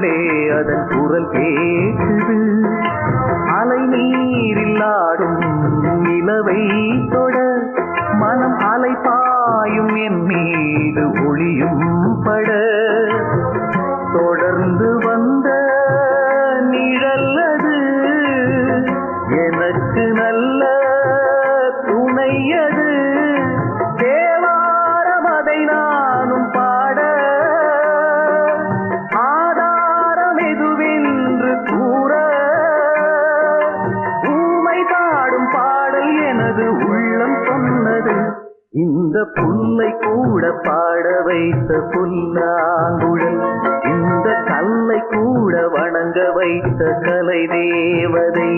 உள்ளே அதன் குரல் கேட்குது. அலை நீரில் ஆடும் நிலவை தொட மனம் அலை பாயும் என் மீது ஒளியும் பட தொடர்ந்து வந்த நிழல்லது எனக்கு நல்ல துணையது. தேவாரம் அதை நானும் பாட ஆதாரம் எதுவென்று கூற ஊமை பாடும் பாடல் எனது உள்ளம் சொன்னது. இந்த புல்லை கூட பாட வைத்த புல்லாங்குழல், இந்த கல்லை கூட வணங்க வைத்த கலை தேவதை.